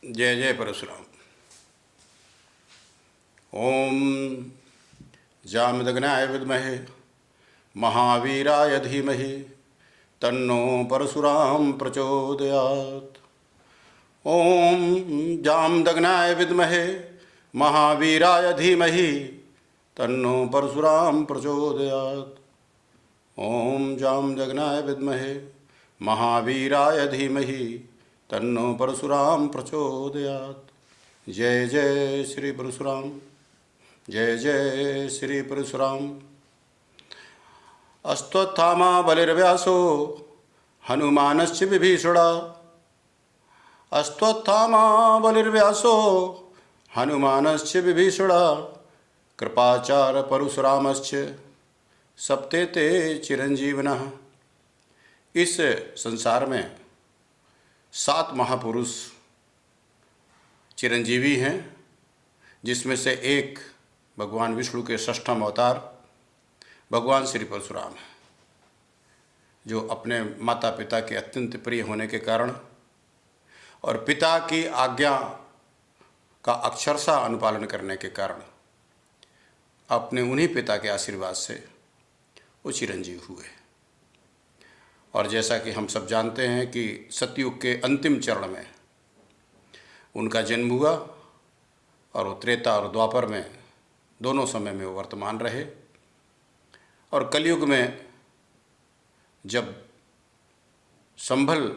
जय जय परशुराम। ओम जामदग्नाय विद्महे महावीराय धीमहि तन्नो परशुराम प्रचोदयात्। ओम जामदग्नाय विद्महे महावीराय धीमहि तन्नो परशुराम प्रचोदयात्। ओम जामदग्नाय विद्महे महावीराय धीमहि तन्नो परशुराम प्रचोदयात्। जय जय श्री परशुराम, जय जय श्री परशुराम। अश्वत्थामा बलिर्व्यासो हनुमानश्च विभीषणा। अश्वत्थामा बलिर्व्यासो हनुमानश्च विभीषणा। कृपाचार परशुरामश्च सप्तेते चिरंजीविनः। इस संसार में 7 महापुरुष चिरंजीवी हैं, जिसमें से एक भगवान विष्णु के 6ठम अवतार भगवान श्री परशुराम है, जो अपने माता पिता के अत्यंत प्रिय होने के कारण और पिता की आज्ञा का अक्षरशः अनुपालन करने के कारण अपने उन्हीं पिता के आशीर्वाद से वो चिरंजीव हुए। और जैसा कि हम सब जानते हैं कि सतयुग के अंतिम चरण में उनका जन्म हुआ और वो त्रेता और द्वापर में दोनों समय में वो वर्तमान रहे। और कलयुग में जब संभल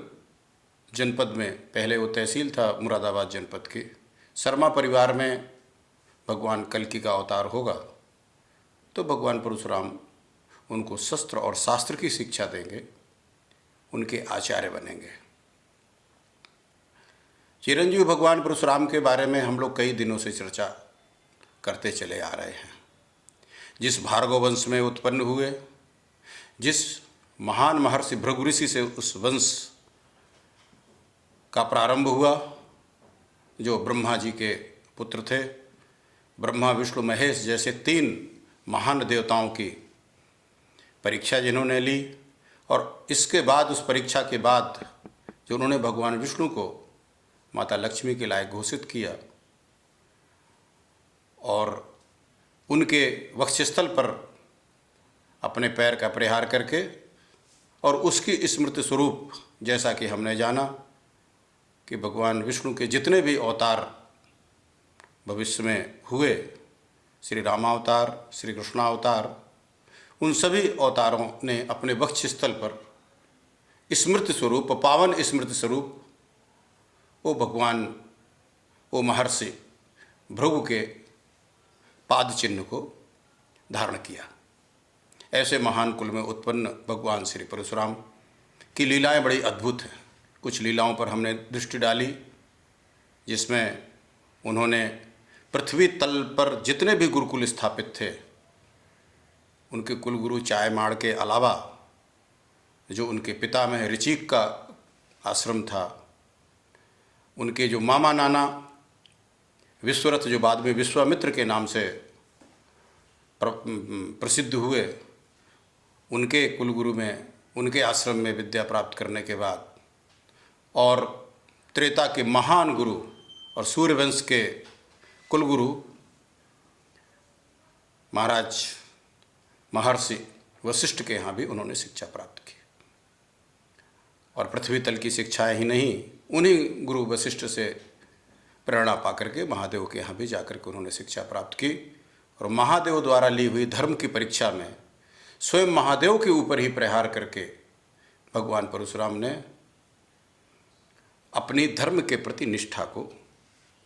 जनपद में, पहले वो तहसील था मुरादाबाद जनपद की, शर्मा परिवार में भगवान कल्कि का अवतार होगा, तो भगवान परशुराम उनको शस्त्र और शास्त्र की शिक्षा देंगे, उनके आचार्य बनेंगे। चिरंजीव भगवान परशुराम के बारे में हम लोग कई दिनों से चर्चा करते चले आ रहे हैं। जिस भार्गव वंश में उत्पन्न हुए, जिस महान महर्षि भृगु ऋषि से उस वंश का प्रारंभ हुआ, जो ब्रह्मा जी के पुत्र थे। ब्रह्मा विष्णु महेश जैसे 3 महान देवताओं की परीक्षा जिन्होंने ली, और इसके बाद उस परीक्षा के बाद जो उन्होंने भगवान विष्णु को माता लक्ष्मी के लायक घोषित किया और उनके वक्षस्थल पर अपने पैर का प्रहार करके, और उसकी स्मृति स्वरूप जैसा कि हमने जाना कि भगवान विष्णु के जितने भी अवतार भविष्य में हुए, श्री रामावतार, श्री कृष्णावतार, उन सभी अवतारों ने अपने वक्षस्थल पर स्मृति स्वरूप, पावन स्मृति स्वरूप वो भगवान, वो महर्षि भृगु के पाद चिन्ह को धारण किया। ऐसे महान कुल में उत्पन्न भगवान श्री परशुराम की लीलाएं बड़ी अद्भुत हैं। कुछ लीलाओं पर हमने दृष्टि डाली, जिसमें उन्होंने पृथ्वी तल पर जितने भी गुरुकुल स्थापित थे, उनके कुलगुरु चायमाड़ के अलावा जो उनके पिता में ऋचिक का आश्रम था, उनके जो मामा नाना विश्वरथ, जो बाद में विश्वामित्र के नाम से प्रसिद्ध हुए, उनके कुलगुरु में, उनके आश्रम में विद्या प्राप्त करने के बाद, और त्रेता के महान गुरु और सूर्यवंश के कुलगुरु महाराज महर्षि वशिष्ठ के यहाँ भी उन्होंने शिक्षा प्राप्त की। और पृथ्वी तल की शिक्षाएं ही नहीं, उन्हीं गुरु वशिष्ठ से प्रेरणा पाकर के महादेव के यहाँ भी जाकर के उन्होंने शिक्षा प्राप्त की। और महादेव द्वारा ली हुई धर्म की परीक्षा में स्वयं महादेव के ऊपर ही प्रहार करके भगवान परशुराम ने अपनी धर्म के प्रति निष्ठा को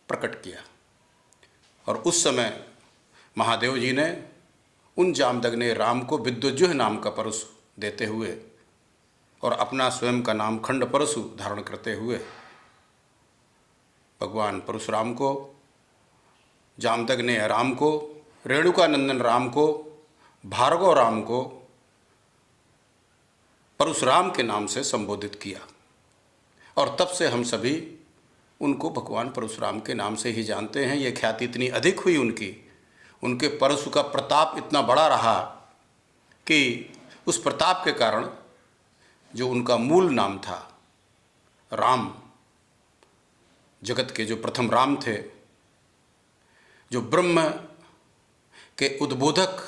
प्रकट किया। और उस समय महादेव जी ने उन जामदग्ने राम को विद्वज्जुह नाम का परशु देते हुए और अपना स्वयं का नाम खंड परशु धारण करते हुए भगवान परशुराम को, जामदग्ने राम को, रेणुका नंदन राम को, भार्गव राम को परशुराम के नाम से संबोधित किया। और तब से हम सभी उनको भगवान परशुराम के नाम से ही जानते हैं। ये ख्याति इतनी अधिक हुई उनकी, उनके परशु का प्रताप इतना बड़ा रहा कि उस प्रताप के कारण जो उनका मूल नाम था राम, जगत के जो प्रथम राम थे, जो ब्रह्म के उद्बोधक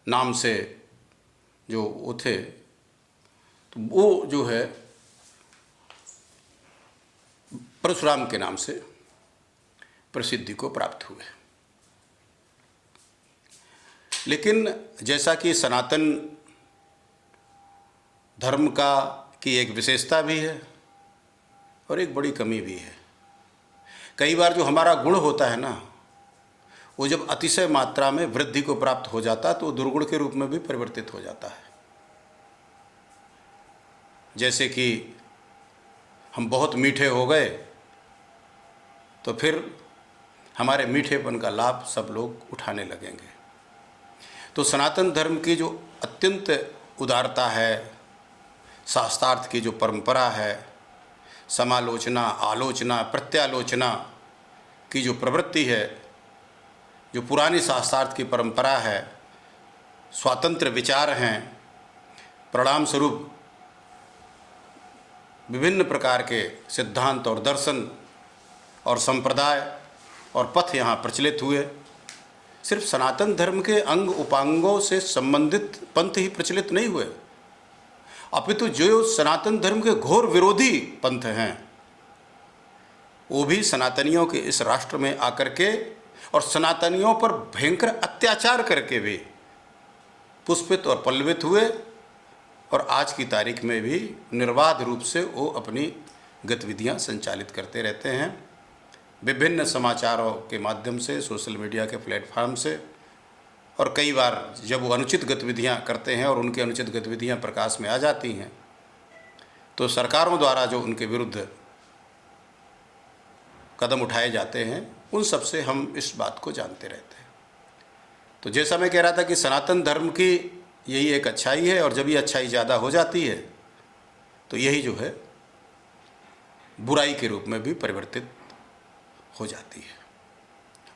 नाम से जो वो थे, तो वो जो है परशुराम के नाम से प्रसिद्धि को प्राप्त हुए। लेकिन जैसा कि सनातन धर्म की एक विशेषता भी है और एक बड़ी कमी भी है। कई बार जो हमारा गुण होता है ना, वो जब अतिशय मात्रा में वृद्धि को प्राप्त हो जाता है तो दुर्गुण के रूप में भी परिवर्तित हो जाता है। जैसे कि हम बहुत मीठे हो गए तो फिर हमारे मीठेपन का लाभ सब लोग उठाने लगेंगे। तो सनातन धर्म की जो अत्यंत उदारता है, शास्त्रार्थ की जो परंपरा है, समालोचना, आलोचना, प्रत्यालोचना की जो प्रवृत्ति है, जो पुरानी शास्त्रार्थ की परंपरा है, स्वातंत्र्य विचार हैं, परिणाम स्वरूप विभिन्न प्रकार के सिद्धांत और दर्शन और संप्रदाय और पथ यहाँ प्रचलित हुए। सिर्फ सनातन धर्म के अंग उपांगों से संबंधित पंथ ही प्रचलित नहीं हुए, अपितु जो सनातन धर्म के घोर विरोधी पंथ हैं वो भी सनातनियों के इस राष्ट्र में आकर के और सनातनियों पर भयंकर अत्याचार करके भी पुष्पित और पल्लवित हुए और आज की तारीख में भी निर्बाध रूप से वो अपनी गतिविधियां संचालित करते रहते हैं, विभिन्न समाचारों के माध्यम से, सोशल मीडिया के प्लेटफॉर्म से। और कई बार जब वो अनुचित गतिविधियां करते हैं और उनकी अनुचित गतिविधियां प्रकाश में आ जाती हैं तो सरकारों द्वारा जो उनके विरुद्ध कदम उठाए जाते हैं, उन सब से हम इस बात को जानते रहते हैं। तो जैसा मैं कह रहा था कि सनातन धर्म की यही एक अच्छाई है, और जब ये अच्छाई ज़्यादा हो जाती है तो यही जो है बुराई के रूप में भी परिवर्तित हो जाती है।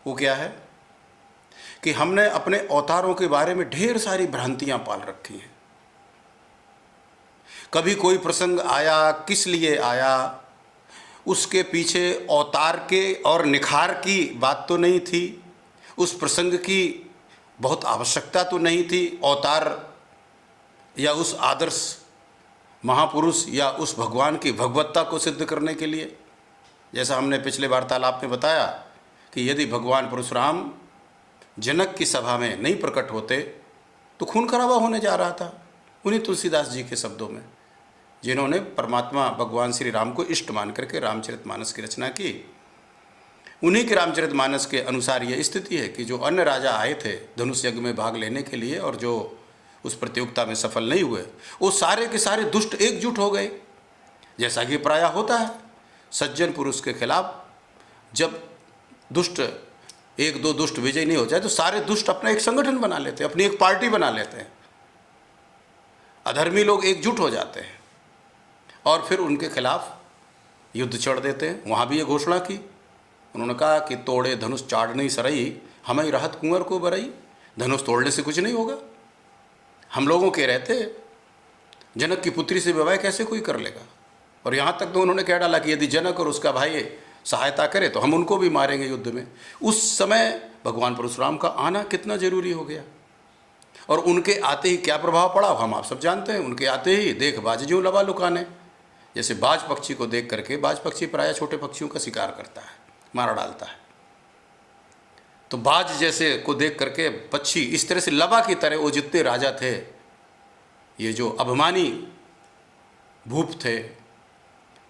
वो क्या है कि हमने अपने अवतारों के बारे में ढेर सारी भ्रांतियां पाल रखी हैं। कभी कोई प्रसंग आया, किस लिए आया, उसके पीछे अवतार के और निखार की बात तो नहीं थी, उस प्रसंग की बहुत आवश्यकता तो नहीं थी, अवतार या उस आदर्श महापुरुष या उस भगवान की भगवत्ता को सिद्ध करने के लिए। जैसा हमने पिछले वार्तालाप में बताया कि यदि भगवान परशुराम जनक की सभा में नहीं प्रकट होते तो खून खराबा होने जा रहा था। उन्हीं तुलसीदास जी के शब्दों में, जिन्होंने परमात्मा भगवान श्री राम को इष्ट मान करके रामचरितमानस की रचना की, उन्हीं के रामचरितमानस के अनुसार ये स्थिति है कि जो अन्य राजा आए थे धनुष यज्ञ में भाग लेने के लिए और जो उस प्रतियोगिता में सफल नहीं हुए, वो सारे के सारे दुष्ट एकजुट हो गए। जैसा कि प्रायः होता है सज्जन पुरुष के खिलाफ, जब दुष्ट एक दो दुष्ट विजय नहीं हो जाए तो सारे दुष्ट अपना एक संगठन बना लेते हैं, अपनी एक पार्टी बना लेते हैं, अधर्मी लोग एकजुट हो जाते हैं और फिर उनके खिलाफ युद्ध छेड़ देते हैं। वहाँ भी ये घोषणा की, उन्होंने कहा कि तोड़े धनुष चाड़ नहीं सरई, हमें रहत कुंवर को बरई। धनुष तोड़ने से कुछ नहीं होगा, हम लोगों के रहते जनक की पुत्री से विवाह कैसे कोई कर लेगा। और यहाँ तक तो उन्होंने कह डाला कि यदि जनक और उसका भाई सहायता करे तो हम उनको भी मारेंगे युद्ध में। उस समय भगवान परशुराम का आना कितना जरूरी हो गया, और उनके आते ही क्या प्रभाव पड़ा हम आप सब जानते हैं। उनके आते ही देख बाज ज्यों लवा लुकाने, जैसे बाज पक्षी को देख करके, बाज पक्षी प्रायः छोटे पक्षियों का शिकार करता है, मारा डालता है, तो बाज जैसे को देख करके पक्षी इस तरह से लवा की तरह वो जितने राजा थे, ये जो अभिमानी भूप थे,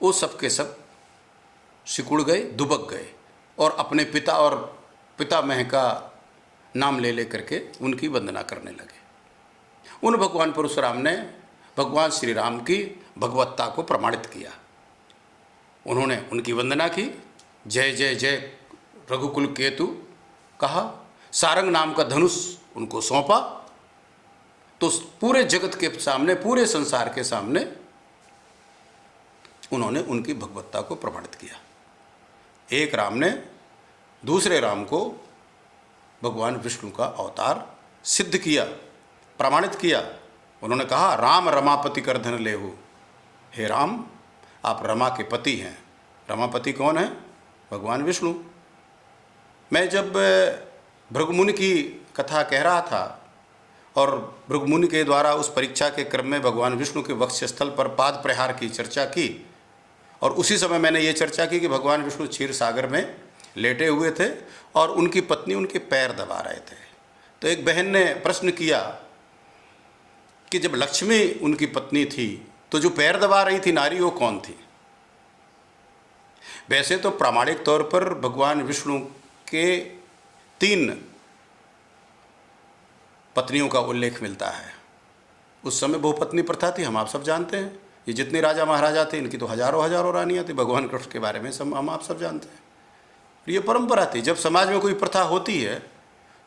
वो सब के सब सिकुड़ गए, दुबक गए और अपने पिता और पितामह का नाम ले करके उनकी वंदना करने लगे। उन भगवान परशुराम ने भगवान श्री राम की भगवत्ता को प्रमाणित किया। उन्होंने उनकी वंदना की, जय जय जय रघुकुल केतु कहा, सारंग नाम का धनुष उनको सौंपा, तो पूरे जगत के सामने, पूरे संसार के सामने उन्होंने उनकी भगवत्ता को प्रमाणित किया। एक राम ने दूसरे राम को भगवान विष्णु का अवतार सिद्ध किया, प्रमाणित किया। उन्होंने कहा, राम रमापति कर धन लेहु, हे राम आप रमा के पति हैं, रमापति कौन है? भगवान विष्णु। मैं जब भृगुमुनि की कथा कह रहा था और भृगुमुनि के द्वारा उस परीक्षा के क्रम में भगवान विष्णु के वक्षस्थल पर पाद प्रहार की चर्चा की, और उसी समय मैंने ये चर्चा की कि भगवान विष्णु क्षीर सागर में लेटे हुए थे और उनकी पत्नी उनके पैर दबा रहे थे। तो एक बहन ने प्रश्न किया कि जब लक्ष्मी उनकी पत्नी थी तो जो पैर दबा रही थी नारी वो कौन थी? वैसे तो प्रामाणिक तौर पर भगवान विष्णु के 3 पत्नियों का उल्लेख मिलता है। उस समय बहुपत्नी प्रथा थी, हम आप सब जानते हैं। ये जितने राजा महाराजा थे इनकी तो हजारों हजारों रानियाँ थी। भगवान कृष्ण के बारे में हम आप सब जानते हैं। ये परंपरा थी। जब समाज में कोई प्रथा होती है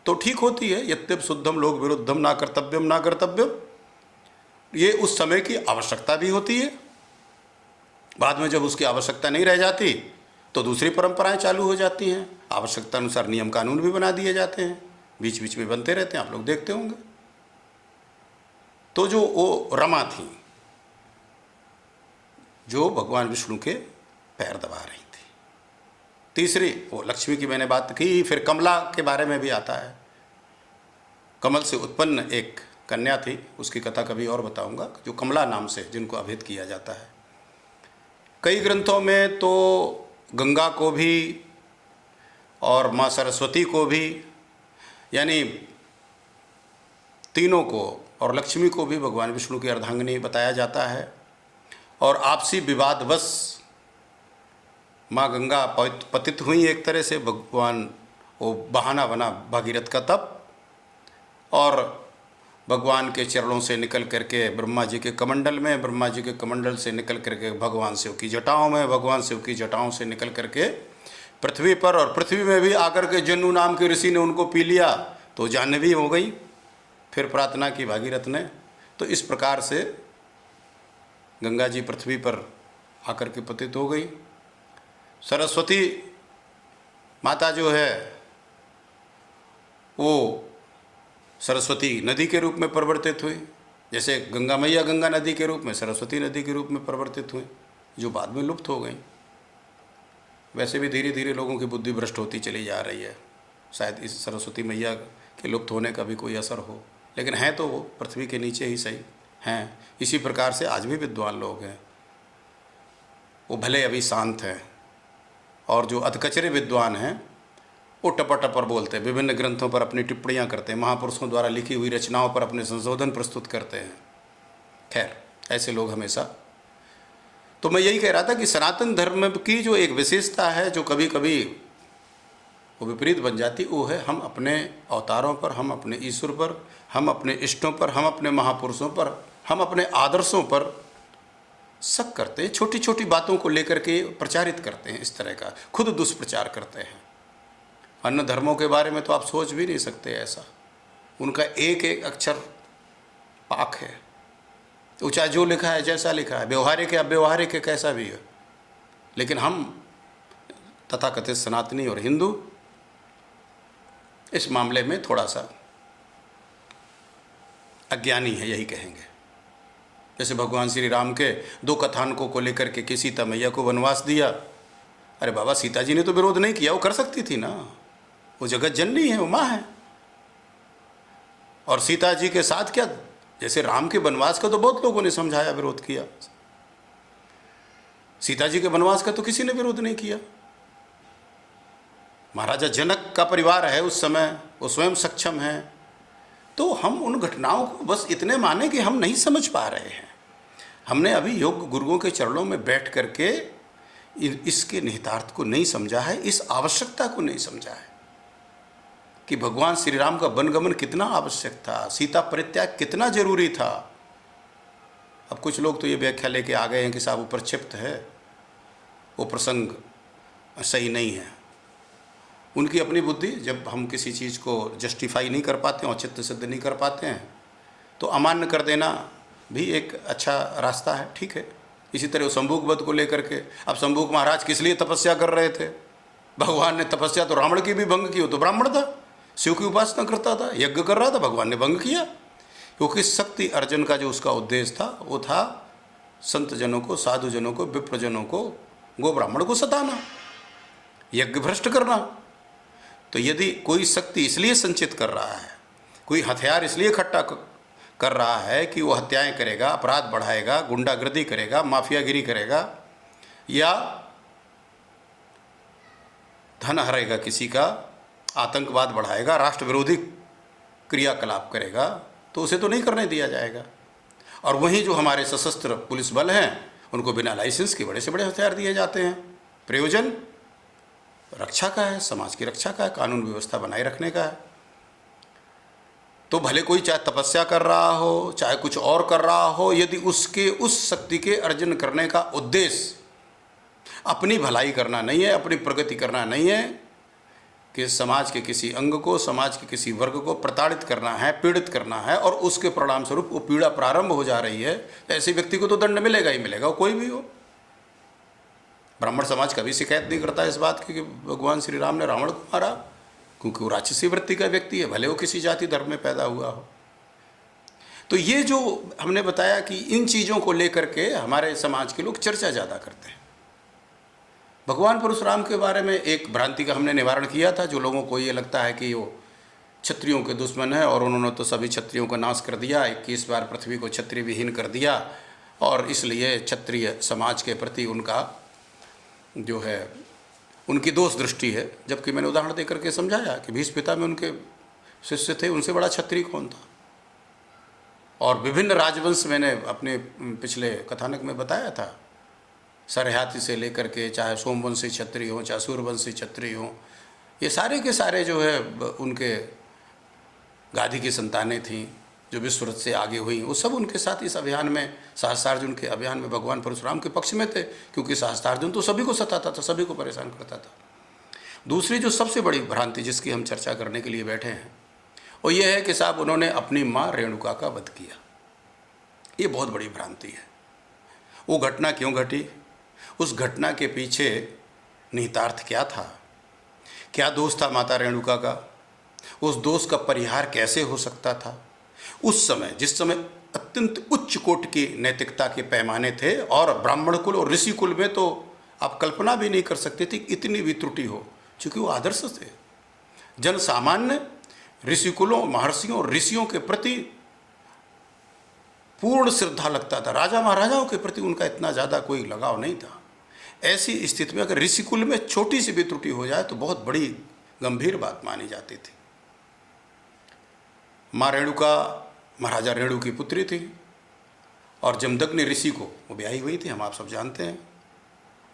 तो ठीक होती है। यद्यप शुद्धम लोक विरुद्धम ना कर्तव्यम ना कर्तव्यम, ये उस समय की आवश्यकता भी होती है। बाद में जब उसकी आवश्यकता नहीं रह जाती तो दूसरी परंपराएं चालू हो जाती हैं। आवश्यकता अनुसार नियम कानून भी बना दिए जाते हैं, बीच बीच में बनते रहते हैं, आप लोग देखते होंगे। तो जो वो रमा थी जो भगवान विष्णु के पैर दबा रही थी। तीसरी वो लक्ष्मी की मैंने बात की। फिर कमला के बारे में भी आता है। कमल से उत्पन्न एक कन्या थी, उसकी कथा कभी और बताऊंगा, जो कमला नाम से जिनको अभिहित किया जाता है। कई ग्रंथों में तो गंगा को भी और माँ सरस्वती को भी, यानी तीनों को, और लक्ष्मी को भी भगवान विष्णु की अर्धांगिनी बताया जाता है। और आपसी विवादवश माँ गंगा पतित हुई एक तरह से। भगवान वो बहाना बना भागीरथ का तप, और भगवान के चरणों से निकल करके ब्रह्मा जी के कमंडल में, ब्रह्मा जी के कमंडल से निकल करके भगवान शिव की जटाओं में, भगवान शिव की जटाओं से निकल करके पृथ्वी पर, और पृथ्वी में भी आकर के जन्नू नाम के ऋषि ने उनको पी लिया तो जाह्नवी हो गई। फिर प्रार्थना की भागीरथ ने। तो इस प्रकार से गंगा जी पृथ्वी पर आकर के पतित हो गई। सरस्वती माता जो है वो सरस्वती नदी के रूप में परिवर्तित हुई। जैसे गंगा मैया गंगा नदी के रूप में, सरस्वती नदी के रूप में परिवर्तित हुई, जो बाद में लुप्त हो गई। वैसे भी धीरे धीरे लोगों की बुद्धि भ्रष्ट होती चली जा रही है। शायद इस सरस्वती मैया के लुप्त होने का भी कोई असर हो, लेकिन हैं तो वो पृथ्वी के नीचे ही सही हैं। इसी प्रकार से आज भी विद्वान लोग हैं, वो भले अभी शांत हैं, और जो अधकचरे विद्वान हैं वो टपर बोलते हैं, विभिन्न ग्रंथों पर अपनी टिप्पणियाँ करते हैं, महापुरुषों द्वारा लिखी हुई रचनाओं पर अपने संशोधन प्रस्तुत करते हैं। खैर, ऐसे लोग हमेशा। तो मैं यही कह रहा था कि सनातन धर्म की जो एक विशेषता है, जो कभी कभी वो विपरीत बन जाती, वो है हम अपने अवतारों पर, हम अपने ईश्वर पर, हम अपने इष्टों पर, हम अपने महापुरुषों पर, हम अपने आदर्शों पर शक करते हैं। छोटी छोटी बातों को लेकर के प्रचारित करते हैं, इस तरह का खुद दुष्प्रचार करते हैं। अन्य धर्मों के बारे में तो आप सोच भी नहीं सकते ऐसा। उनका एक एक अक्षर पाक है, वो चाहे जो लिखा है, जैसा लिखा है, व्यवहारिक है अव्यवहारिक है, कैसा भी है। लेकिन हम तथाकथित सनातनी और हिंदू इस मामले में थोड़ा सा अज्ञानी है, यही कहेंगे। जैसे भगवान श्री राम के 2 कथानकों को लेकर के कि सीता मैया को वनवास दिया। अरे बाबा, सीता जी ने तो विरोध नहीं किया, वो कर सकती थी ना, वो जगत जननी है, वो माँ है। और सीता जी के साथ क्या, जैसे राम के वनवास का तो बहुत लोगों ने समझाया, विरोध किया। सीता जी के वनवास का तो किसी ने विरोध नहीं किया। महाराजा जनक का परिवार है उस समय, वो स्वयं सक्षम है। तो हम उन घटनाओं को बस इतने माने कि हम नहीं समझ पा रहे हैं। हमने अभी योग गुरुओं के चरणों में बैठ करके इसके निहितार्थ को नहीं समझा है, इस आवश्यकता को नहीं समझा है कि भगवान श्री राम का वनगमन कितना आवश्यक था, सीता परित्याग कितना जरूरी था। अब कुछ लोग तो ये व्याख्या लेके आ गए हैं कि साहब वो प्रक्षिप्त है, वो प्रसंग सही नहीं है। उनकी अपनी बुद्धि। जब हम किसी चीज़ को जस्टिफाई नहीं कर पाते हैं और चित्त सिद्ध नहीं कर पाते हैं तो अमान्य कर देना भी एक अच्छा रास्ता है, ठीक है। इसी तरह शंभूक वध को लेकर के, अब शंभूक महाराज किस लिए तपस्या कर रहे थे? भगवान ने तपस्या तो रावण की भी भंग की, वो तो ब्राह्मण था, शिव की उपासना करता था, यज्ञ कर रहा था, भगवान ने भंग किया। क्योंकि शक्ति अर्जन का जो उसका उद्देश्य था वो था संत जनों को, साधु जनों को, विप्रजनों को गो ब्राह्मण को सताना, यज्ञ भ्रष्ट करना। तो यदि कोई शक्ति इसलिए संचित कर रहा है, कोई हथियार इसलिए इकट्ठा कर रहा है कि वो हत्याएं करेगा, अपराध बढ़ाएगा, गुंडागर्दी करेगा, माफियागिरी करेगा, या धन हरेगा किसी का, आतंकवाद बढ़ाएगा, राष्ट्र विरोधी क्रियाकलाप करेगा, तो उसे तो नहीं करने दिया जाएगा। और वहीं जो हमारे सशस्त्र पुलिस बल हैं, उनको बिना लाइसेंस के बड़े से बड़े हथियार दिए जाते हैं। प्रयोजन रक्षा का है, समाज की रक्षा का है, कानून व्यवस्था बनाए रखने का है। तो भले कोई चाहे तपस्या कर रहा हो, चाहे कुछ और कर रहा हो, यदि उसके उस शक्ति के अर्जन करने का उद्देश्य अपनी भलाई करना नहीं है, अपनी प्रगति करना नहीं है, कि समाज के किसी अंग को, समाज के किसी वर्ग को प्रताड़ित करना है, पीड़ित करना है, और उसके परिणाम स्वरूप वो पीड़ा प्रारंभ हो जा रही है, तो ऐसे व्यक्ति को तो दंड मिलेगा ही मिलेगा, वो कोई भी हो। ब्राह्मण समाज कभी शिकायत नहीं करता इस बात की कि भगवान श्री राम ने रावण को मारा, क्योंकि वो राक्षसी वृत्ति का व्यक्ति है, भले वो किसी जाति धर्म में पैदा हुआ हो। तो ये जो हमने बताया कि इन चीज़ों को लेकर के हमारे समाज के लोग चर्चा ज़्यादा करते हैं। भगवान परशुराम के बारे में एक भ्रांति का हमने निवारण किया था, जो लोगों को ये लगता है कि वो क्षत्रियों के दुश्मन है और उन्होंने तो सभी क्षत्रियों का नाश कर दिया, 21 बार पृथ्वी को क्षत्रिय विहीन कर दिया, और इसलिए क्षत्रिय समाज के प्रति उनका जो है उनकी दोष दृष्टि है। जबकि मैंने उदाहरण देकर के समझाया कि भीष्म पिता में उनके शिष्य थे, उनसे बड़ा क्षत्रिय कौन था। और विभिन्न राजवंश मैंने अपने पिछले कथानक में बताया था, सरहाती से लेकर के चाहे सोमवंशी क्षत्रिय हों, चाहे सूर्यवंशी क्षत्रिय हों, ये सारे के सारे जो है उनके गादी की संतानें थीं जो विश्वरथ से आगे हुई, वो सब उनके साथ इस अभियान में, सहस्त्रार्जुन के अभियान में भगवान परशुराम के पक्ष में थे, क्योंकि सहस्त्रार्जुन तो सभी को सताता था, सभी को परेशान करता था। दूसरी जो सबसे बड़ी भ्रांति जिसकी हम चर्चा करने के लिए बैठे हैं, वो ये है कि साहब उन्होंने अपनी माँ रेणुका का वध किया। ये बहुत बड़ी भ्रांति है। वो घटना क्यों घटी, उस घटना के पीछे निहितार्थ क्या था, क्या दोष था माता रेणुका का, उस दोष का परिहार कैसे हो सकता था। उस समय, जिस समय अत्यंत उच्च कोटि की नैतिकता के पैमाने थे, और ब्राह्मण कुल और ऋषि कुल में तो आप कल्पना भी नहीं कर सकते थे कि इतनी भी त्रुटि हो, क्योंकि वो आदर्श थे। जन सामान्य ऋषि कुलों, महर्षियों और ऋषियों के प्रति पूर्ण श्रद्धा लगता था, राजा महाराजाओं के प्रति उनका इतना ज़्यादा कोई लगाव नहीं था। ऐसी स्थिति में अगर ऋषि कुल में छोटी सी भी त्रुटि हो जाए तो बहुत बड़ी गंभीर बात मानी जाती थी। माँ रेणुका महाराजा रेणु की पुत्री थी, और जमदग्नि ऋषि को वो ब्याही हुई थी, हम आप सब जानते हैं।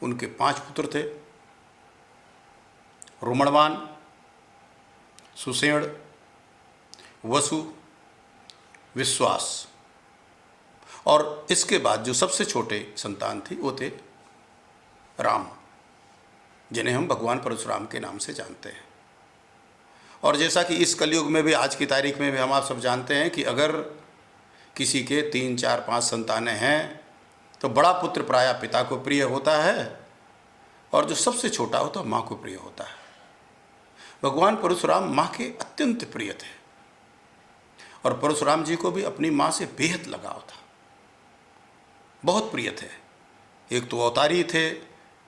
उनके 5 पुत्र थे, रुमणवान, सुसेण, वसु, विश्वास, और इसके बाद जो सबसे छोटे संतान थी वो थे राम, जिन्हें हम भगवान परशुराम के नाम से जानते हैं। और जैसा कि इस कलयुग में भी, आज की तारीख में भी हम आप सब जानते हैं कि अगर किसी के 3, 4, 5 संतानें हैं तो बड़ा पुत्र प्रायः पिता को प्रिय होता है, और जो सबसे छोटा होता है माँ को प्रिय होता है। भगवान परशुराम माँ के अत्यंत प्रिय थे, और परशुराम जी को भी अपनी माँ से बेहद लगाव था, बहुत प्रिय थे। एक तो अवतारी थे,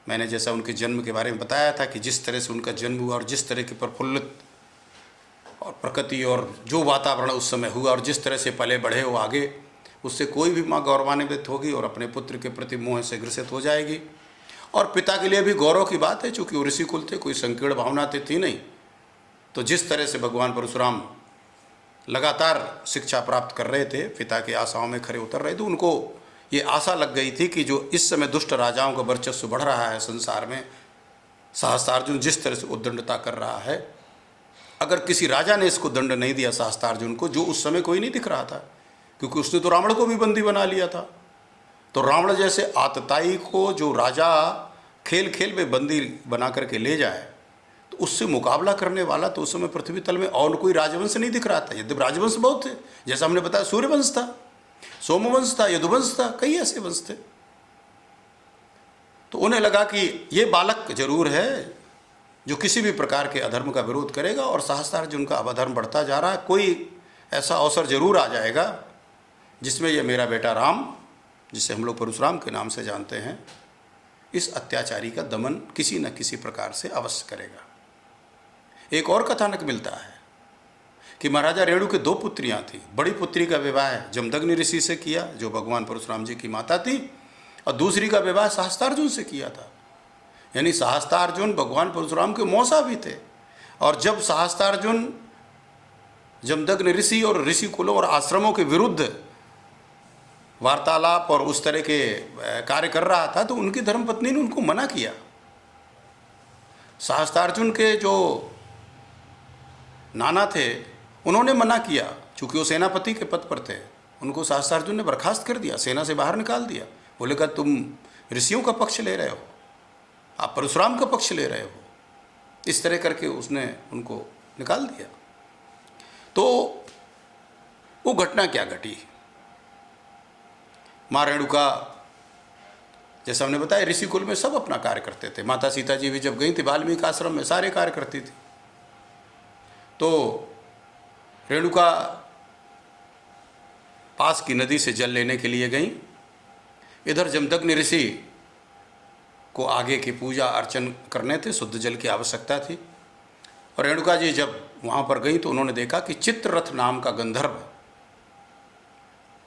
मैंने जैसा उनके जन्म के बारे में बताया था कि जिस तरह से उनका जन्म हुआ और जिस तरह की प्रफुल्लित और प्रकृति और जो वातावरण उस समय हुआ और जिस तरह से पले बढ़े वो आगे, उससे कोई भी माँ गौरवान्वित होगी और अपने पुत्र के प्रति मोह से ग्रसित हो जाएगी। और पिता के लिए भी गौरव की बात है, चूँकि वो ऋषि कुल थे, कोई संकीर्ण भावना थी नहीं। तो जिस तरह से भगवान परशुराम लगातार शिक्षा प्राप्त कर रहे थे, पिता की आशाओं में खरे उतर रहे थे, उनको ये आशा लग गई थी कि जो इस समय दुष्ट राजाओं का वर्चस्व बढ़ रहा है संसार में, सहस्त्रार्जुन जिस तरह से उद्दंडता कर रहा है, अगर किसी राजा ने इसको दंड नहीं दिया सहस्त्रार्जुन को, जो उस समय कोई नहीं दिख रहा था, क्योंकि उसने तो रावण को भी बंदी बना लिया था, तो रावण जैसे आतताई को जो राजा खेल खेल में बंदी बना करके ले जाए, तो उससे मुकाबला करने वाला तो उस समय पृथ्वी तल में और कोई राजवंश नहीं दिख रहा था। यद्यपि राजवंश बहुत थे, जैसा हमने बताया, सूर्यवंश था, सोमवंश था, यदुवंश था, कई ऐसे वंश थे। तो उन्हें लगा कि ये बालक जरूर है जो किसी भी प्रकार के अधर्म का विरोध करेगा, और सहस्त्रार्जुन का अब अधर्म बढ़ता जा रहा है, कोई ऐसा अवसर जरूर आ जाएगा जिसमें ये मेरा बेटा राम, जिसे हम लोग परशुराम के नाम से जानते हैं, इस अत्याचारी का दमन किसी न किसी प्रकार से अवश्य करेगा। एक और कथानक मिलता है कि महाराजा रेणु के दो पुत्रियां थीं। बड़ी पुत्री का विवाह जमदग्नि ऋषि से किया, जो भगवान परशुराम जी की माता थी, और दूसरी का विवाह सहस्त्रार्जुन से किया था। यानी सहस्त्रार्जुन भगवान परशुराम के मौसा भी थे। और जब सहस्त्रार्जुन जमदग्नि ऋषि और ऋषि कुलों और आश्रमों के विरुद्ध वार्तालाप और उस तरह के कार्य कर रहा था, तो उनकी धर्मपत्नी ने उनको मना किया। सहस्त्रार्जुन के जो नाना थे उन्होंने मना किया, चूंकि वो सेनापति के पद पर थे। उनको सहस्त्रार्जुन ने बर्खास्त कर दिया, सेना से बाहर निकाल दिया। बोले का तुम ऋषियों का पक्ष ले रहे हो, आप परशुराम का पक्ष ले रहे हो। इस तरह करके उसने उनको निकाल दिया। तो वो घटना क्या घटी? माँ रेणुका, जैसा हमने बताया, ऋषि कुल में सब अपना कार्य करते थे। माता सीता जी भी जब गई थी वाल्मीकि आश्रम में, सारे कार्य करती थी। तो रेणुका पास की नदी से जल लेने के लिए गई। इधर जमदग्नि ऋषि को आगे की पूजा अर्चन करने थे, शुद्ध जल की आवश्यकता थी। और रेणुका जी जब वहाँ पर गई तो उन्होंने देखा कि चित्ररथ नाम का गंधर्व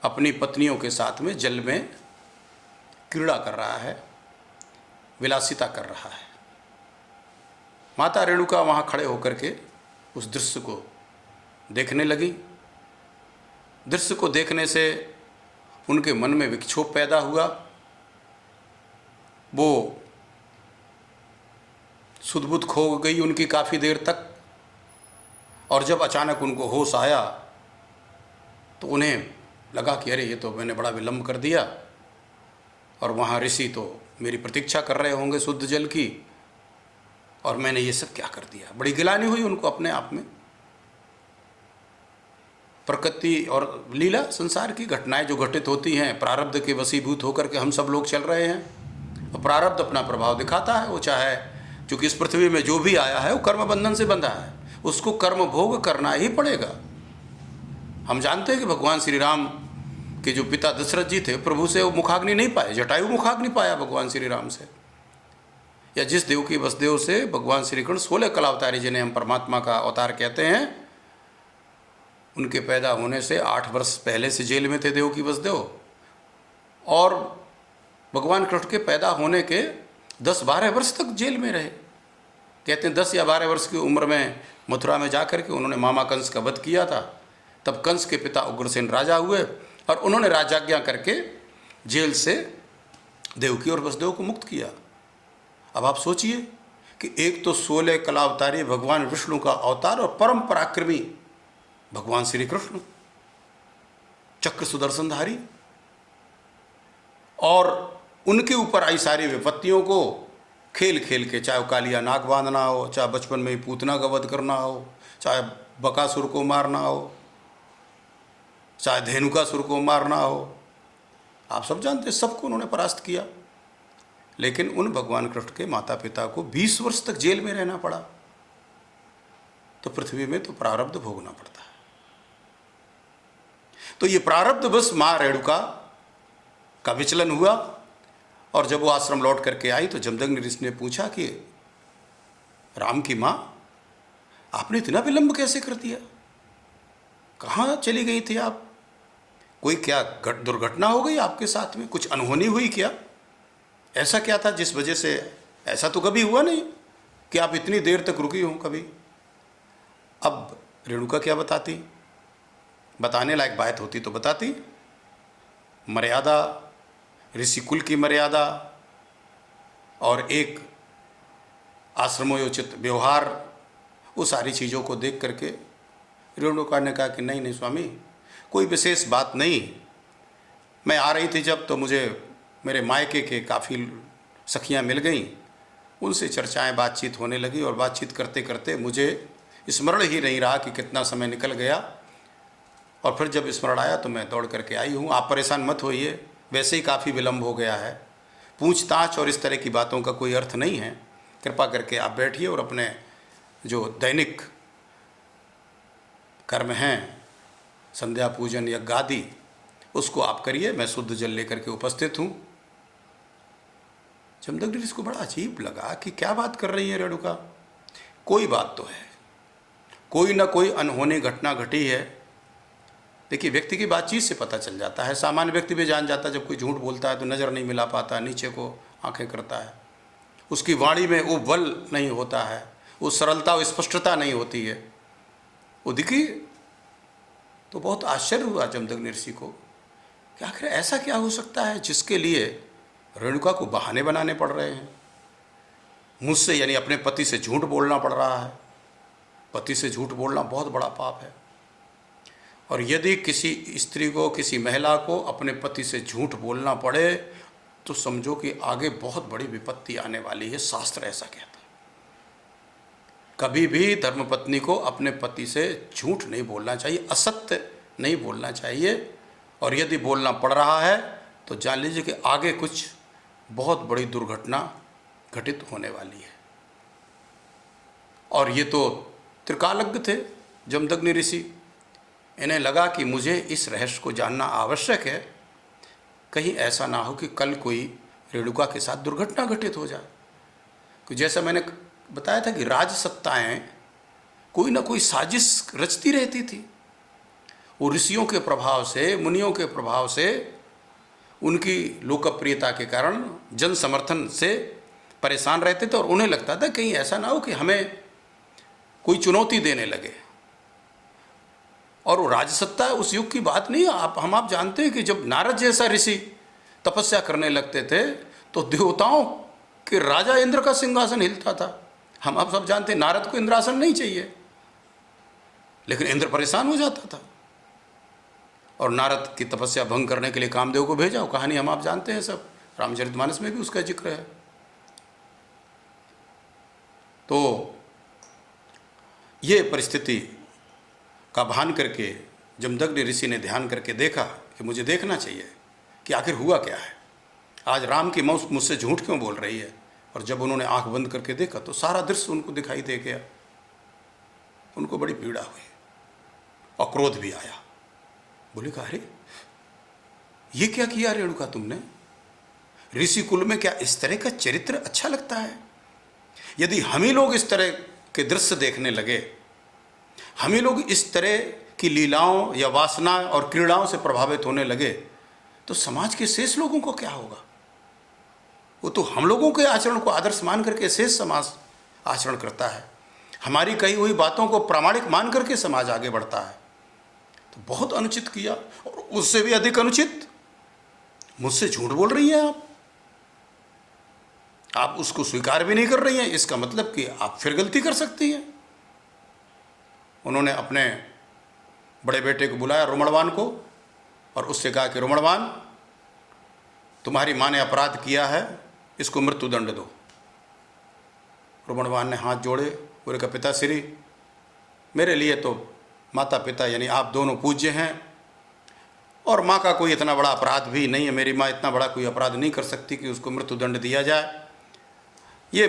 अपनी पत्नियों के साथ में जल में क्रीड़ा कर रहा है, विलासिता कर रहा है। माता रेणुका वहाँ खड़े होकर के उस दृश्य को देखने लगी। दृश्य को देखने से उनके मन में विक्षोभ पैदा हुआ। वो सुध-बुध खो गई उनकी काफ़ी देर तक। और जब अचानक उनको होश आया तो उन्हें लगा कि अरे ये तो मैंने बड़ा विलम्ब कर दिया, और वहाँ ऋषि तो मेरी प्रतीक्षा कर रहे होंगे शुद्ध जल की, और मैंने ये सब क्या कर दिया। बड़ी गिलानी हुई उनको अपने आप में। प्रकृति और लीला, संसार की घटनाएं जो घटित होती हैं, प्रारब्ध के वशीभूत होकर के हम सब लोग चल रहे हैं। और प्रारब्ध अपना प्रभाव दिखाता है। वो चाहे, चूँकि इस पृथ्वी में जो भी आया है वो कर्म बंधन से बंधा है, उसको कर्म भोग करना ही पड़ेगा। हम जानते हैं कि भगवान श्री राम के जो पिता दशरथ जी थे, प्रभु से वो मुखाग्नि नहीं पाए, जटायु मुखाग्नि पाया भगवान श्री राम से। या जिस देव की वसुदेव से भगवान श्री कृष्ण 16 कलावतारी, जिन्हें हम परमात्मा का अवतार कहते हैं, उनके पैदा होने से 8 वर्ष पहले से जेल में थे देव की वसुदेव। और भगवान कृष्ण के पैदा होने के 10-12 वर्ष तक जेल में रहे। कहते हैं 10 या 12 वर्ष की उम्र में मथुरा में जाकर के उन्होंने मामा कंस का वध किया था। तब कंस के पिता उग्रसेन राजा हुए और उन्होंने राजाज्ञा करके जेल से देवकी और वसुदेव को मुक्त किया। अब आप सोचिए कि एक तो 16 कलावतारी भगवान विष्णु का अवतार और परम पराक्रमी भगवान श्री कृष्ण, चक्र सुदर्शनधारी, और उनके ऊपर आई सारी विपत्तियों को खेल खेल के, चाहे कालिया नाग बांधना हो, चाहे बचपन में ही पूतना का वध करना हो, चाहे बकासुर को मारना हो, चाहे धेनुकासुर को मारना हो, आप सब जानते हैं, सबको उन्होंने परास्त किया। लेकिन उन भगवान कृष्ण के माता पिता को 20 वर्ष तक जेल में रहना पड़ा। तो पृथ्वी में तो प्रारब्ध भोगना पड़ता है। तो ये प्रारब्ध बस माँ रेणुका का विचलन हुआ। और जब वो आश्रम लौट करके आई तो जमदग्नि ऋषि ने पूछा कि राम की माँ, आपने इतना विलंब कैसे कर दिया? कहाँ चली गई थी आप? कोई क्या दुर्घटना हो गई आपके साथ में? कुछ अनहोनी हुई क्या? ऐसा क्या था जिस वजह से? ऐसा तो कभी हुआ नहीं कि आप इतनी देर तक रुकी हो कभी। अब रेणुका क्या बताती? बताने लायक बात होती तो बताती। मर्यादा, ऋषि कुल की मर्यादा और एक आश्रमोचित व्यवहार, वो सारी चीज़ों को देख करके रेणुका ने कहा कि नहीं नहीं स्वामी, कोई विशेष बात नहीं। मैं आ रही थी जब, तो मुझे मेरे मायके के काफ़ी सखियाँ मिल गईं, उनसे चर्चाएं बातचीत होने लगी। और बातचीत करते करते मुझे स्मरण ही नहीं रहा कि कितना समय निकल गया। और फिर जब स्मरण आया तो मैं दौड़ करके आई हूँ। आप परेशान मत होइए, वैसे ही काफ़ी विलम्ब हो गया है। पूछताछ और इस तरह की बातों का कोई अर्थ नहीं है। कृपा करके आप बैठिए और अपने जो दैनिक कर्म हैं, संध्या पूजन या गादी, उसको आप करिए। मैं शुद्ध जल लेकर के उपस्थित हूँ। जमदग्नि ऋषि को बड़ा अजीब लगा कि क्या बात कर रही है रेणुका, कोई बात तो है, कोई ना कोई अनहोनी घटना घटी है। देखिए, व्यक्ति की बातचीत से पता चल जाता है, सामान्य व्यक्ति भी जान जाता है जब कोई झूठ बोलता है तो नज़र नहीं मिला पाता, नीचे को आंखें करता है, उसकी वाणी में वो बल नहीं होता है, वो सरलता वो स्पष्टता नहीं होती है। वो दिखी तो बहुत आश्चर्य हुआ जमदग्नि ऋषि को कि आखिर ऐसा क्या हो सकता है जिसके लिए रेणुका को बहाने बनाने पड़ रहे हैं। मुझसे यानी अपने पति से झूठ बोलना पड़ रहा है। पति से झूठ बोलना बहुत बड़ा पाप है, और यदि किसी स्त्री को, किसी महिला को अपने पति से झूठ बोलना पड़े तो समझो कि आगे बहुत बड़ी विपत्ति आने वाली है। शास्त्र ऐसा कहता है। कभी भी धर्मपत्नी को अपने पति से झूठ नहीं बोलना चाहिए, असत्य नहीं बोलना चाहिए, और यदि बोलना पड़ रहा है तो जान लीजिए कि आगे कुछ बहुत बड़ी दुर्घटना घटित होने वाली है। और ये तो त्रिकालज्ञ थे जमदग्नि ऋषि, इन्हें लगा कि मुझे इस रहस्य को जानना आवश्यक है, कहीं ऐसा ना हो कि कल कोई रेणुका के साथ दुर्घटना घटित हो जाए। कि जैसा मैंने बताया था कि राजसत्ताएं कोई ना कोई साजिश रचती रहती थी। वो ऋषियों के प्रभाव से, मुनियों के प्रभाव से, उनकी लोकप्रियता के कारण जन समर्थन से परेशान रहते थे, और उन्हें लगता था कहीं ऐसा ना हो कि हमें कोई चुनौती देने लगे। और वो राजसत्ता उस युग की बात नहीं है। आप जानते हैं कि जब नारद जैसा ऋषि तपस्या करने लगते थे तो देवताओं के राजा इंद्र का सिंहासन हिलता था। हम आप सब जानते हैं नारद को इंद्रासन नहीं चाहिए, लेकिन इंद्र परेशान हो जाता था और नारद की तपस्या भंग करने के लिए कामदेव को भेजा। वो कहानी हम आप जानते हैं सब, रामचरितमानस में भी उसका जिक्र है। तो ये परिस्थिति का भान करके जमदग्नि ऋषि ने ध्यान करके देखा कि मुझे देखना चाहिए कि आखिर हुआ क्या है, आज राम की मौत मुझसे झूठ क्यों बोल रही है। और जब उन्होंने आंख बंद करके देखा तो सारा दृश्य उनको दिखाई दे गया। उनको बड़ी पीड़ा हुई और क्रोध भी आया। बोले कहा, अरे ये क्या किया रेणुका तुमने? ऋषि कुल में क्या इस तरह का चरित्र अच्छा लगता है? यदि हम ही लोग इस तरह के दृश्य देखने लगे, हम ही लोग इस तरह की लीलाओं या वासना और क्रीड़ाओं से प्रभावित होने लगे तो समाज के शेष लोगों को क्या होगा? वो तो हम लोगों के आचरण को आदर्श मान करके शेष समाज आचरण करता है। हमारी कही हुई बातों को प्रामाणिक मान करके समाज आगे बढ़ता है। तो बहुत अनुचित किया, और उससे भी अधिक अनुचित मुझसे झूठ बोल रही हैं आप उसको स्वीकार भी नहीं कर रही हैं। इसका मतलब कि आप फिर गलती कर सकती हैं। उन्होंने अपने बड़े बेटे को बुलाया रुमणवान को, और उससे कहा कि रुमणवान, तुम्हारी माँ ने अपराध किया है, इसको मृत्युदंड दो। रुमणवान ने हाथ जोड़े, बोले का पिताश्री, मेरे लिए तो माता पिता यानी आप दोनों पूज्य हैं, और माँ का कोई इतना बड़ा अपराध भी नहीं है। मेरी माँ इतना बड़ा कोई अपराध नहीं कर सकती कि उसको मृत्युदंड दिया जाए। ये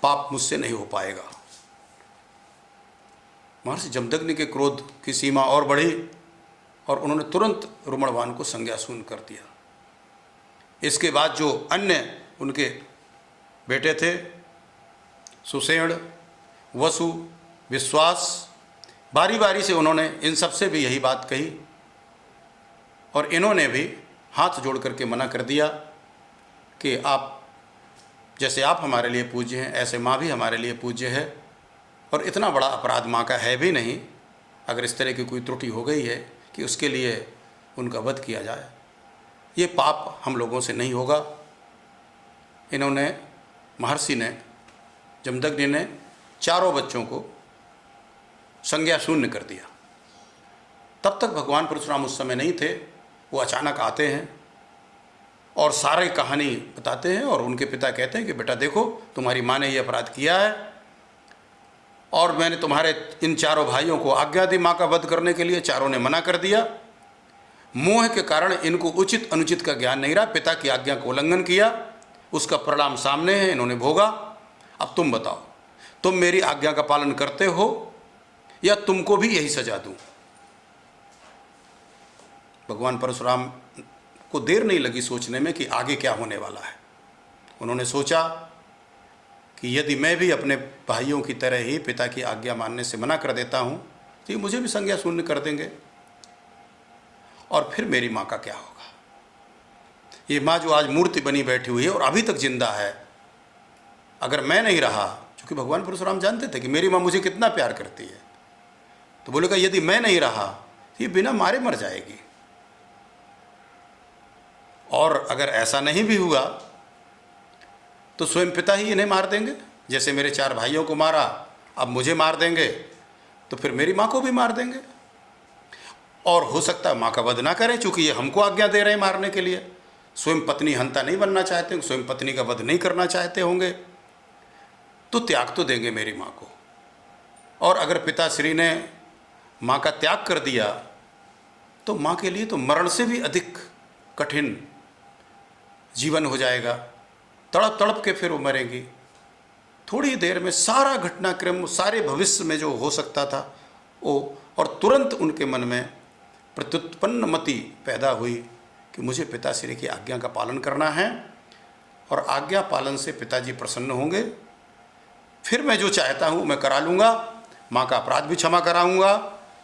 पाप मुझसे नहीं हो पाएगा। महर्षि जमदग्नि के क्रोध की सीमा और बढ़ी, और उन्होंने तुरंत रुमणवान को संज्ञासून कर दिया। इसके बाद जो अन्य उनके बेटे थे, सुषेण, वसु, विश्वास, बारी बारी से उन्होंने इन सब से भी यही बात कही, और इन्होंने भी हाथ जोड़ करके मना कर दिया कि आप जैसे आप हमारे लिए पूज्य हैं, ऐसे माँ भी हमारे लिए पूज्य है, और इतना बड़ा अपराध माँ का है भी नहीं। अगर इस तरह की कोई त्रुटि हो गई है कि उसके लिए उनका वध किया जाए, ये पाप हम लोगों से नहीं होगा। इन्होंने, महर्षि ने, जमदग्नि ने चारों बच्चों को संज्ञा शून्य कर दिया। तब तक भगवान परशुराम उस समय नहीं थे। वो अचानक आते हैं और सारी कहानी बताते हैं, और उनके पिता कहते हैं कि बेटा देखो, तुम्हारी माँ ने ये अपराध किया है, और मैंने तुम्हारे इन चारों भाइयों को आज्ञा दी माँ का वध करने के लिए, चारों ने मना कर दिया। मोह के कारण इनको उचित अनुचित का ज्ञान नहीं रहा, पिता की आज्ञा को उल्लंघन किया, उसका परिणाम सामने है, इन्होंने भोगा। अब तुम बताओ, तुम मेरी आज्ञा का पालन करते हो या तुमको भी यही सजा दूं? भगवान परशुराम को देर नहीं लगी सोचने में कि आगे क्या होने वाला है। उन्होंने सोचा कि यदि मैं भी अपने भाइयों की तरह ही पिता की आज्ञा मानने से मना कर देता हूँ तो ये मुझे भी संज्ञा शून्य कर देंगे, और फिर मेरी माँ का क्या होगा। ये माँ जो आज मूर्ति बनी बैठी हुई है और अभी तक जिंदा है, अगर मैं नहीं रहा, क्योंकि भगवान परशुराम जानते थे कि मेरी माँ मुझे कितना प्यार करती है, तो बोले कि यदि मैं नहीं रहा तो ये बिना मारे मर जाएगी। और अगर ऐसा नहीं भी हुआ तो स्वयं पिता ही इन्हें मार देंगे, जैसे मेरे 4 भाइयों को मारा, अब मुझे मार देंगे तो फिर मेरी माँ को भी मार देंगे। और हो सकता है माँ का वध ना करें, चूँकि ये हमको आज्ञा दे रहे हैं मारने के लिए, स्वयं पत्नी हंता नहीं बनना चाहते, स्वयं पत्नी का वध नहीं करना चाहते होंगे, तो त्याग तो देंगे मेरी माँ को। और अगर पिताश्री ने माँ का त्याग कर दिया तो माँ के लिए तो मरण से भी अधिक कठिन जीवन हो जाएगा, तड़प तड़प के फिर वो मरेंगी। थोड़ी देर में सारा घटनाक्रम, सारे भविष्य में जो हो सकता था वो, और तुरंत उनके मन में प्रत्युत्पन्न मति पैदा हुई कि मुझे पिताश्री की आज्ञा का पालन करना है, और आज्ञा पालन से पिताजी प्रसन्न होंगे, फिर मैं जो चाहता हूँ मैं करा लूँगा, माँ का अपराध भी क्षमा कराऊँगा,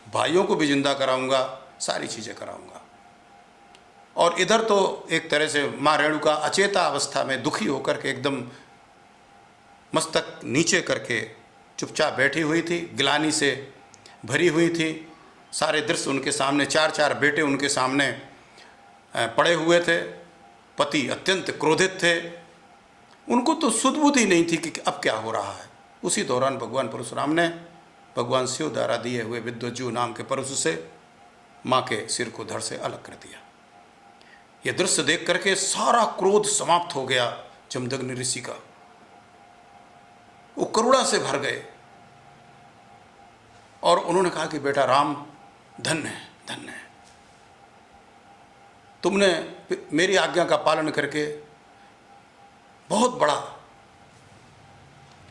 भाइयों को भी जिंदा कराऊँगा, सारी चीज़ें कराऊँगा। और इधर तो एक तरह से माँ रेणुका अचेता अवस्था में दुखी होकर के एकदम मस्तक नीचे करके चुपचाप बैठी हुई थी, ग्लानि से भरी हुई थी। सारे दृश्य उनके सामने, 4 बेटे उनके सामने पड़े हुए थे। पति अत्यंत क्रोधित थे, उनको तो सुध बुध ही नहीं थी कि अब क्या हो रहा है। उसी दौरान भगवान परशुराम ने भगवान शिव द्वारा दिए हुए विद्वज्जू नाम के परशु से माँ के सिर को धड़ से अलग कर दिया। यह दृश्य देख करके सारा क्रोध समाप्त हो गया जमदग्नि ऋषि का, वो करुणा से भर गए और उन्होंने कहा कि बेटा राम धन्य है, धन्य है, तुमने मेरी आज्ञा का पालन करके बहुत बड़ा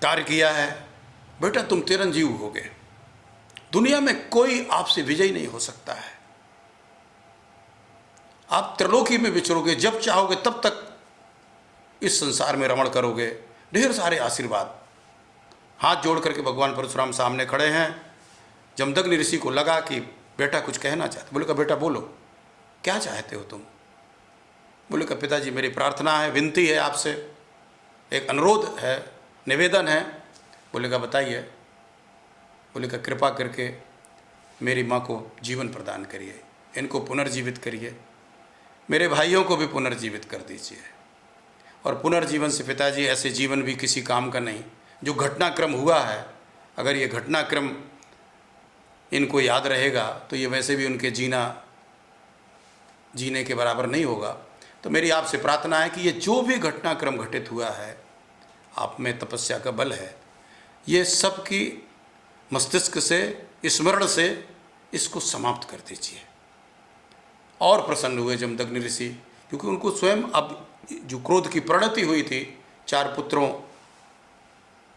कार्य किया है। बेटा तुम चिरंजीव हो गए, दुनिया में कोई आपसे विजयी नहीं हो सकता है, आप त्रिलोकी में विचरोगे, जब चाहोगे तब तक इस संसार में रमण करोगे। ढेर सारे आशीर्वाद। हाथ जोड़ करके भगवान परशुराम सामने खड़े हैं। जमदग्नि ऋषि को लगा कि बेटा कुछ कहना चाहते। बोले का बेटा बोलो, क्या चाहते हो तुम? बोले का पिताजी मेरी प्रार्थना है, विनती है आपसे, एक अनुरोध है, निवेदन है। बोले का बताइए। बोले का कृपा करके मेरी माँ को जीवन प्रदान करिए, इनको पुनर्जीवित करिए, मेरे भाइयों को भी पुनर्जीवित कर दीजिए। और पुनर्जीवन से पिताजी ऐसे जीवन भी किसी काम का नहीं। जो घटनाक्रम हुआ है, अगर ये घटनाक्रम इनको याद रहेगा तो ये वैसे भी उनके जीने के बराबर नहीं होगा। तो मेरी आपसे प्रार्थना है कि ये जो भी घटनाक्रम घटित हुआ है, आप में तपस्या का बल है, ये सब की मस्तिष्क से, स्मरण से इसको समाप्त कर दीजिए। और प्रसन्न हुए जमदग्नि ऋषि, क्योंकि उनको स्वयं अब जो क्रोध की प्रणति हुई थी, 4 पुत्रों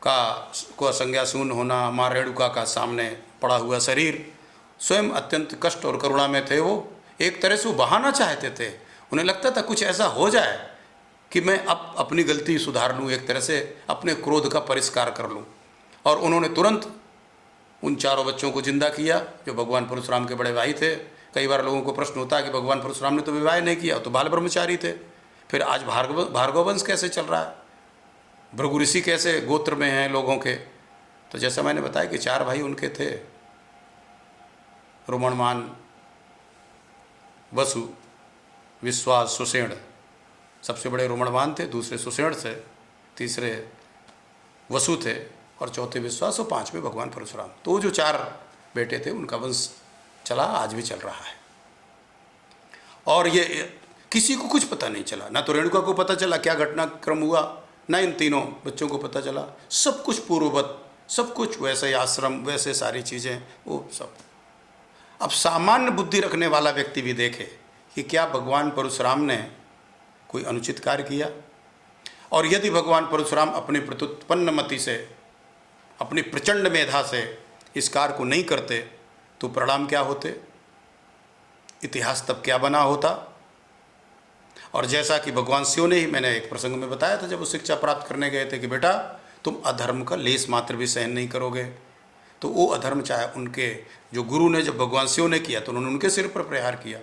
को संज्ञा शून्य होना, माँ रेणुका का सामने पड़ा हुआ शरीर, स्वयं अत्यंत कष्ट और करुणा में थे। वो एक तरह से वो बहाना चाहते थे, उन्हें लगता था कुछ ऐसा हो जाए कि मैं अब अपनी गलती सुधार लूँ, एक तरह से अपने क्रोध का परिष्कार कर लूँ। और उन्होंने तुरंत उन 4 बच्चों को जिंदा किया जो भगवान परशुराम के बड़े भाई थे। कई बार लोगों को प्रश्न होता है कि भगवान परशुराम ने तो विवाह नहीं किया, तो बाल ब्रह्मचारी थे, फिर आज भार्गव वंश कैसे चल रहा है, भृगु ऋषि कैसे गोत्र में हैं लोगों के? तो जैसा मैंने बताया कि 4 भाई उनके थे, रोमणमान, वसु, विश्वास, सुषेण। सबसे बड़े रोमणमान थे, दूसरे सुषेण थे, तीसरे वसु थे और चौथे विश्वास और 5वें भगवान परशुराम। तो वो जो 4 बेटे थे उनका वंश चला, आज भी चल रहा है। और ये किसी को कुछ पता नहीं चला, ना तो रेणुका को पता चला क्या घटनाक्रम हुआ, ना इन तीनों बच्चों को पता चला। सब कुछ पूर्ववत, सब कुछ वैसे, आश्रम वैसे, सारी चीज़ें वो सब। अब सामान्य बुद्धि रखने वाला व्यक्ति भी देखे कि क्या भगवान परशुराम ने कोई अनुचित कार्य किया, और यदि भगवान परशुराम अपनी प्रत्युत्पन्न मति से, अपनी प्रचंड मेधा से इस कार्य को नहीं करते तो परिणाम क्या होते, इतिहास तब क्या बना होता। और जैसा कि भगवान शिव ने ही, मैंने एक प्रसंग में बताया था, जब वो शिक्षा प्राप्त करने गए थे कि बेटा तुम अधर्म का लेस मात्र भी सहन नहीं करोगे, तो वो अधर्म चाहे उनके जो गुरु ने, जब भगवान शिव ने किया तो उन्होंने उनके सिर पर प्रहार किया,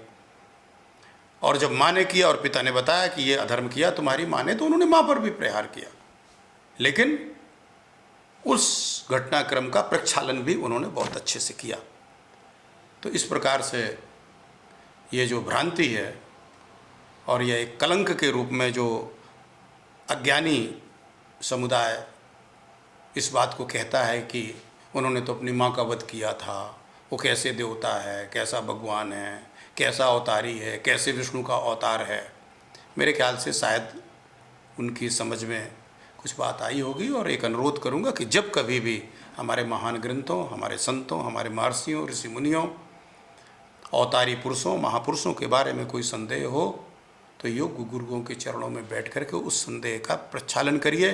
और जब माँ ने किया और पिता ने बताया कि ये अधर्म किया तुम्हारी माँ ने, तो उन्होंने माँ पर भी प्रहार किया। लेकिन उस घटनाक्रम का प्रक्षालन भी उन्होंने बहुत अच्छे से किया। तो इस प्रकार से ये जो भ्रांति है और यह एक कलंक के रूप में जो अज्ञानी समुदाय इस बात को कहता है कि उन्होंने तो अपनी माँ का वध किया था, वो कैसे देवता है, कैसा भगवान है, कैसा अवतारी है, कैसे विष्णु का अवतार है, मेरे ख्याल से शायद उनकी समझ में कुछ बात आई होगी। और एक अनुरोध करूंगा कि जब कभी भी हमारे महान ग्रंथों, हमारे संतों, हमारे महर्षियों, ऋषि मुनियों, अवतारी पुरुषों, महापुरुषों के बारे में कोई संदेह हो तो योग गुरुओं के चरणों में बैठ करके उस संदेह का प्रक्षालन करिए,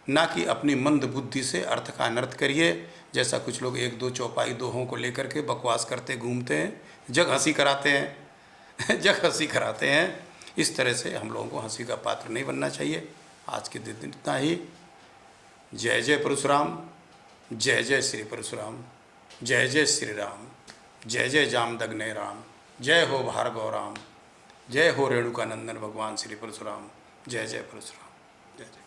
ना कि अपनी मंद बुद्धि से अर्थ का अनर्थ करिए, जैसा कुछ लोग एक दो चौपाई दोहों को लेकर के बकवास करते घूमते हैं, जग हंसी कराते हैं जग हंसी कराते हैं। इस तरह से हम लोगों को हंसी का पात्र नहीं बनना चाहिए। आज के दिन इतना ही। जय जय परशुराम, जय जय श्री परशुराम, जय जय श्री राम, जय जय जामदग्ने राम, जय हो भार्गव राम, जय हो रेणुका नंदन भगवान श्री परशुराम, जय जय परशुराम, जय जय।